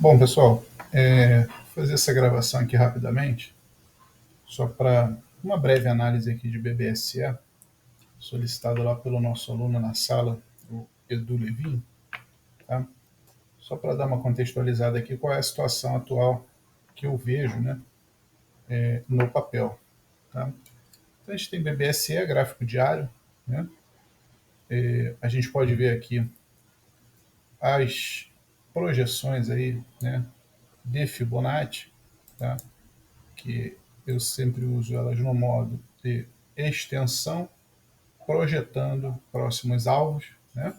Bom, pessoal, vou fazer essa gravação aqui rapidamente, só para uma breve análise aqui de BBSE, solicitado lá pelo nosso aluno na sala, o Edu Levin, tá? Só para dar uma contextualizada aqui, qual é a situação atual que eu vejo, né, no papel, tá? Então a gente tem BBSE, gráfico diário, né? A gente pode ver aqui as projeções aí, né, de Fibonacci, tá? Que eu sempre uso elas no modo de extensão, projetando próximos alvos, né?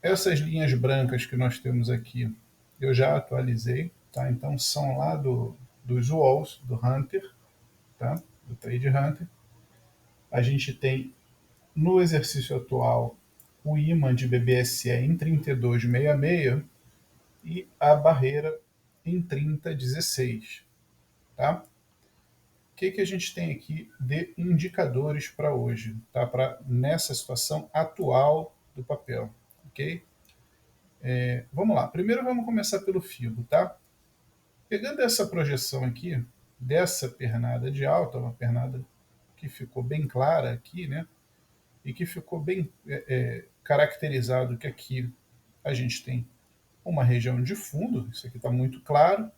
Essas linhas brancas que nós temos aqui, eu já atualizei, tá? Então são lá dos walls do Hunter, tá? Do Trade Hunter. A gente tem no exercício atual o imã de BBSE em 32,66 e a barreira em 30,16, tá? Que a gente tem aqui de indicadores para hoje, tá? Para nessa situação atual do papel, ok? Vamos lá. Primeiro vamos começar pelo FIBO, tá? Pegando essa projeção aqui dessa pernada de alta, uma pernada que ficou bem clara aqui, né? E que ficou bem caracterizado que aqui a gente tem uma região de fundo, isso aqui está muito claro,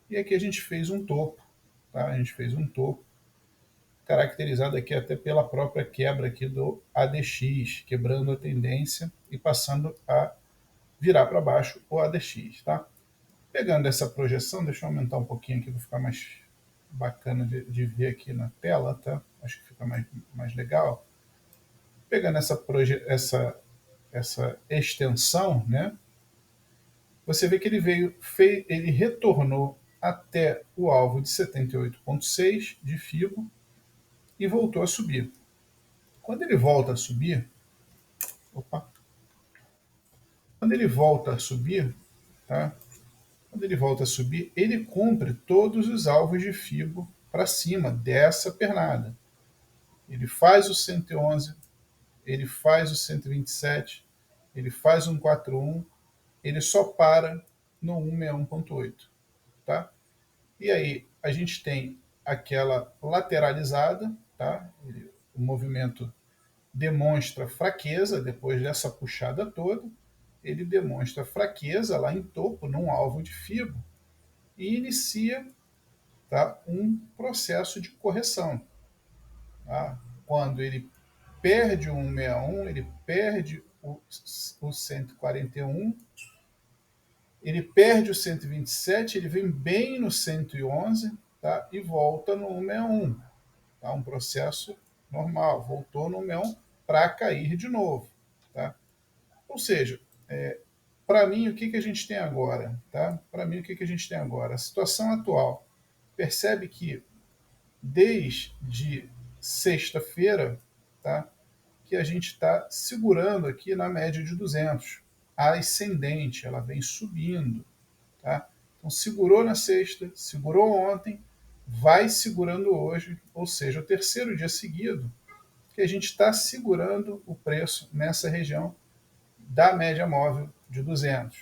e aqui a gente fez um topo, tá? A gente fez um topo caracterizado aqui até pela própria quebra aqui do ADX, quebrando a tendência e passando a virar para baixo o ADX, tá? Pegando essa projeção, deixa eu aumentar um pouquinho aqui para ficar mais bacana de ver aqui na tela, tá? Acho que fica mais legal. Pegando essa extensão, né? Você vê que ele retornou até o alvo de 78,6 de FIBO e voltou a subir. Quando ele volta a subir, opa, quando ele volta a subir, tá? Quando ele volta a subir, ele cumpre todos os alvos de FIBO para cima dessa pernada. Ele faz o 111, ele faz o 127, ele faz um 41, ele só para no 161,8, tá? E aí a gente tem aquela lateralizada, tá? O movimento demonstra fraqueza depois dessa puxada toda, ele demonstra fraqueza lá em topo, num alvo de FIBO, e inicia, tá, um processo de correção. Tá? Quando ele perde o 161, ele perde o 141, ele perde o 127, ele vem bem no 111, tá? E volta no 161. Tá? Um processo normal, voltou no 161 para cair de novo. Tá? Ou seja, para mim, o que a gente tem agora? Tá? Para mim, o que a gente tem agora? A situação atual. Percebe que desde sexta-feira, tá? Que a gente está segurando aqui na média de 200. A ascendente, ela vem subindo. Tá? Então, segurou na sexta, segurou ontem, vai segurando hoje, ou seja, o terceiro dia seguido que a gente está segurando o preço nessa região da média móvel de 200.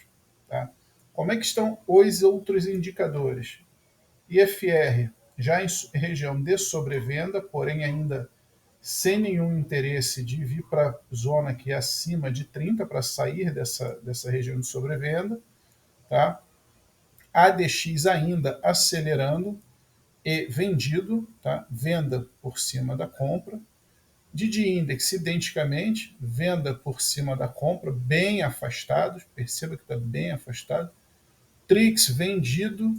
Tá? Como é que estão os outros indicadores? IFR já em região de sobrevenda, porém ainda sem nenhum interesse de vir para a zona que é acima de 30 para sair dessa região de sobrevenda. Tá? ADX ainda acelerando e vendido, tá? Venda por cima da compra. Didi Index, identicamente, venda por cima da compra, bem afastado, perceba que está bem afastado. Trix vendido,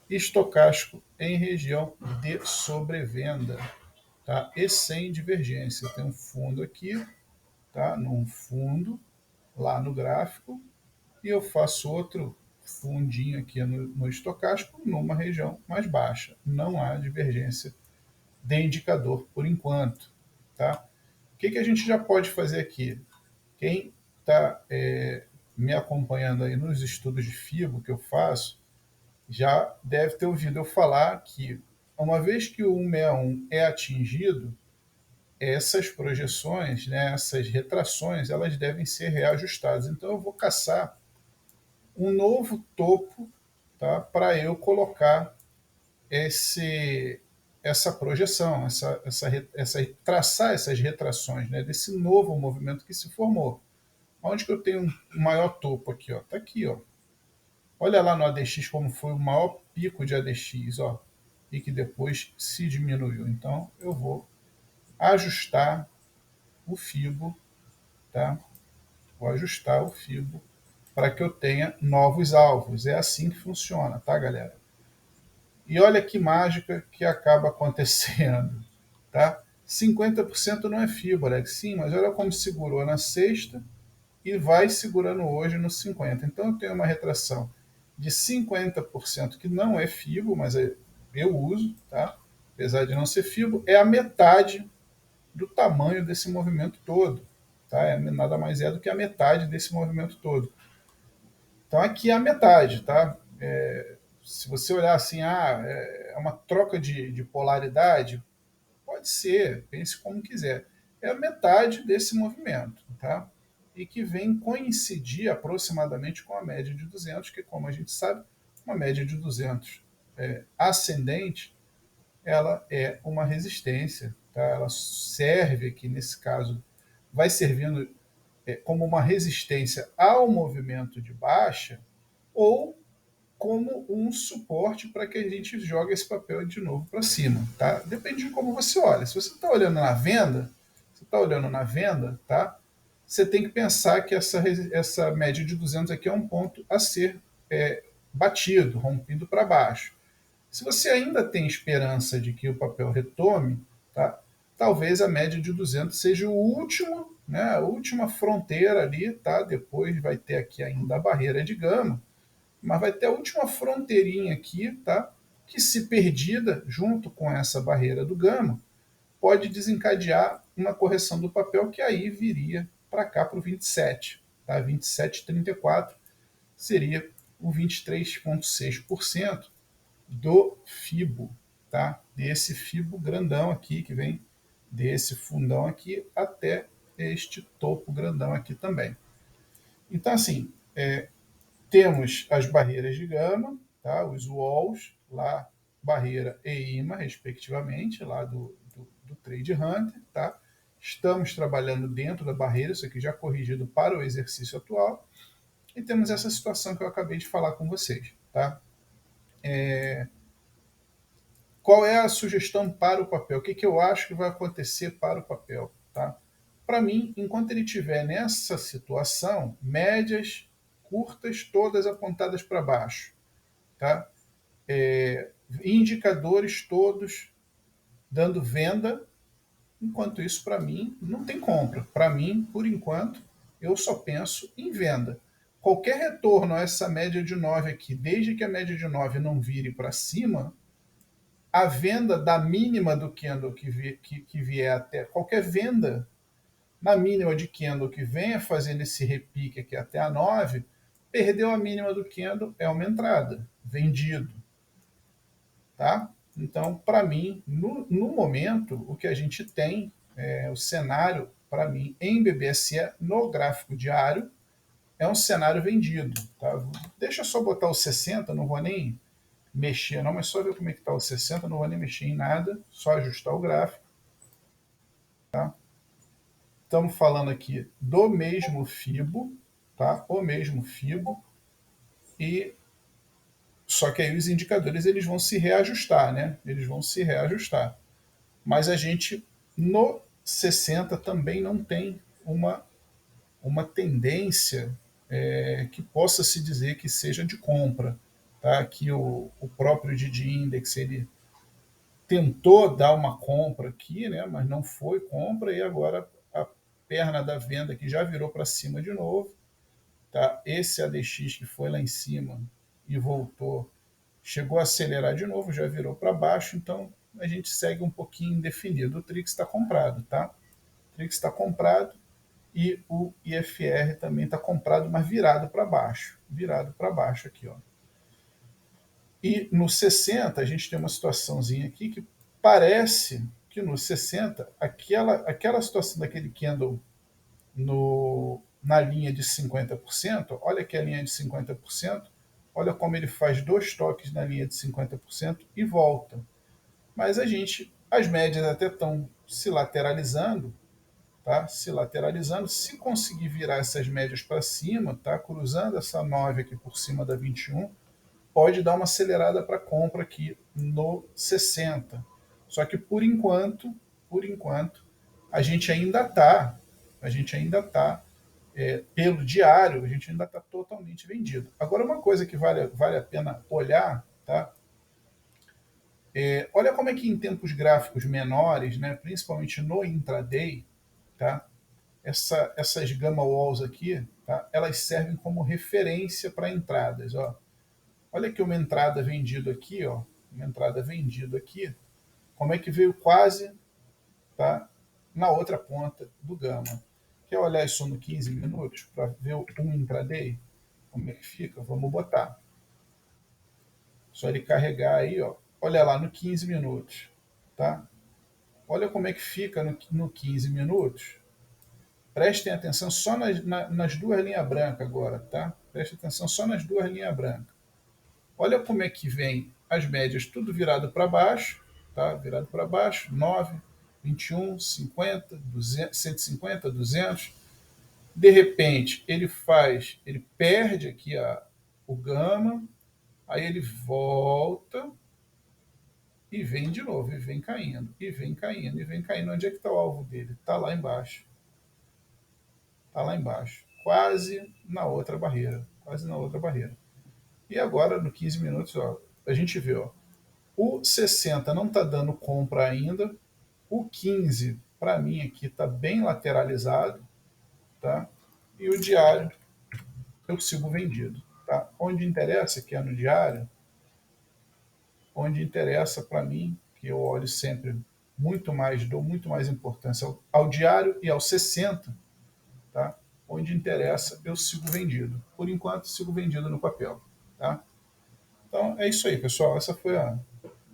estocástico em região de sobrevenda, tá? E sem divergência. Tem um fundo aqui, tá? Num fundo, lá no gráfico, e eu faço outro fundinho aqui no estocástico numa região mais baixa. Não há divergência de indicador por enquanto, tá? O que a gente já pode fazer aqui? Quem está me acompanhando aí nos estudos de FIBO que eu faço, já deve ter ouvido eu falar que, uma vez que o 161 é atingido, essas projeções, né, essas retrações, elas devem ser reajustadas. Então eu vou caçar um novo topo, tá, para eu colocar essa projeção, traçar essas retrações, né, desse novo movimento que se formou. Onde que eu tenho um maior topo aqui? Está aqui. Ó. Olha lá no ADX como foi o maior pico de ADX, ó, e que depois se diminuiu. Então eu vou ajustar o FIBO, tá? Vou ajustar o FIBO para que eu tenha novos alvos. É assim que funciona, tá, galera? E olha que mágica que acaba acontecendo, tá? 50% não é FIBO, Alex, sim, mas olha como segurou na sexta e vai segurando hoje no 50%. Então eu tenho uma retração de 50% que não é FIBO, mas eu uso, tá? Apesar de não ser FIBO, é a metade do tamanho desse movimento todo, tá? Nada mais é do que a metade desse movimento todo. Então aqui é a metade, tá? Se você olhar assim, é uma troca de polaridade, pode ser, pense como quiser. É a metade desse movimento, tá? E que vem coincidir aproximadamente com a média de 200, que, como a gente sabe, uma média de 200 ascendente, ela é uma resistência, tá? Ela serve aqui, nesse caso, vai servindo como uma resistência ao movimento de baixa ou como um suporte para que a gente jogue esse papel de novo para cima, tá? Depende de como você olha. Se você está olhando na venda, tá? Você tem que pensar que essa média de 200 aqui é um ponto a ser batido, rompido para baixo. Se você ainda tem esperança de que o papel retome, tá? Talvez a média de 200 seja o último, né? A última fronteira ali, tá? Depois vai ter aqui ainda a barreira de gama, mas vai ter a última fronteirinha aqui, tá? Que, se perdida junto com essa barreira do gama, pode desencadear uma correção do papel que aí viria para cá para o 27, tá? 27,34 seria o 23,6% do FIBO, tá? Desse FIBO grandão aqui que vem desse fundão aqui até este topo grandão aqui também. Então, assim, temos as barreiras de gama, tá? Os walls, lá, barreira e imã, respectivamente, lá do Trade Hunter. Tá? Estamos trabalhando dentro da barreira, isso aqui já corrigido para o exercício atual. E temos essa situação que eu acabei de falar com vocês. Tá? Qual é a sugestão para o papel? O que eu acho que vai acontecer para o papel? Tá? Para mim, enquanto ele estiver nessa situação, médias curtas, todas apontadas para baixo. Tá? Indicadores todos dando venda. Enquanto isso, para mim, não tem compra. Para mim, por enquanto, eu só penso em venda. Qualquer retorno a essa média de 9 aqui, desde que a média de 9 não vire para cima, a venda da mínima do candle que vier até qualquer venda na mínima de candle que venha fazendo esse repique aqui até a 9, perdeu a mínima do candle, é uma entrada, vendido. Tá? Então, para mim, no momento, o que a gente tem, o cenário, para mim, em BBSE, no gráfico diário, é um cenário vendido. Tá? Deixa eu só botar o 60, não vou nem mexer, não, mas só ver como é que está o 60, não vou nem mexer em nada, só ajustar o gráfico. Tá? Estamos falando aqui do mesmo FIBO, tá? O mesmo FIBO, e só que aí os indicadores eles vão se reajustar, né? Eles vão se reajustar. Mas a gente, no 60, também não tem uma tendência que possa se dizer que seja de compra. Tá? Que o próprio DD Index ele tentou dar uma compra aqui, né? Mas não foi compra, e agora a perna da venda que já virou para cima de novo. Tá? Esse ADX que foi lá em cima e voltou, chegou a acelerar de novo, já virou para baixo, então a gente segue um pouquinho indefinido. O Trix está comprado, tá? O Trix está comprado e o IFR também está comprado, mas virado para baixo aqui, ó. E no 60 a gente tem uma situaçãozinha aqui que parece que no 60 aquela situação daquele candle na linha de 50%, olha aqui a linha de 50%, olha como ele faz 2 toques na linha de 50% e volta. Mas as médias até estão se lateralizando, tá? Se lateralizando, se conseguir virar essas médias para cima, tá? Cruzando essa 9 aqui por cima da 21, pode dar uma acelerada para compra aqui no 60. Só que por enquanto, a gente ainda tá pelo diário, a gente ainda está totalmente vendido. Agora, uma coisa que vale a pena olhar, tá? Olha como é que em tempos gráficos menores, né, principalmente no intraday, tá? Essas gamma walls aqui, tá? Elas servem como referência para entradas. Ó. Olha aqui uma entrada vendida aqui, ó, uma entrada vendida aqui, como é que veio quase, tá, na outra ponta do gama. Quer olhar isso no 15 minutos para ver um intraday? Como é que fica? Vamos botar. Só ele carregar aí, ó. Olha lá no 15 minutos, tá? Olha como é que fica no 15 minutos. Prestem atenção só nas duas linhas brancas agora, tá? Prestem atenção só nas duas linhas brancas. Olha como é que vem as médias tudo virado para baixo, tá? Virado para baixo, 9, 21, 50, 200, 150, 200. De repente, ele perde aqui o gama, aí ele volta e vem de novo, e vem caindo, e vem caindo, e vem caindo. Onde é que está o alvo dele? Está lá embaixo. Está lá embaixo. Quase na outra barreira. Quase na outra barreira. E agora, no 15 minutos, ó, a gente vê, ó, o 60 não está dando compra ainda. O 15, para mim, aqui está bem lateralizado. Tá? E o diário, eu sigo vendido. Tá? Onde interessa, que é no diário, onde interessa para mim, que eu olho sempre muito mais, dou muito mais importância ao diário e ao 60, tá? Onde interessa, eu sigo vendido. Por enquanto, sigo vendido no papel. Tá? Então, é isso aí, pessoal. Essa foi o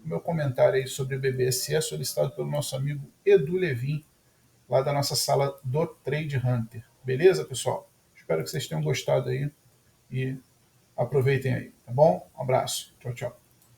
meu comentário aí sobre o BBSE, solicitado pelo nosso amigo Edu Levin, lá da nossa sala do Trade Hunter. Beleza, pessoal? Espero que vocês tenham gostado aí e aproveitem aí, tá bom? Um abraço. Tchau, tchau.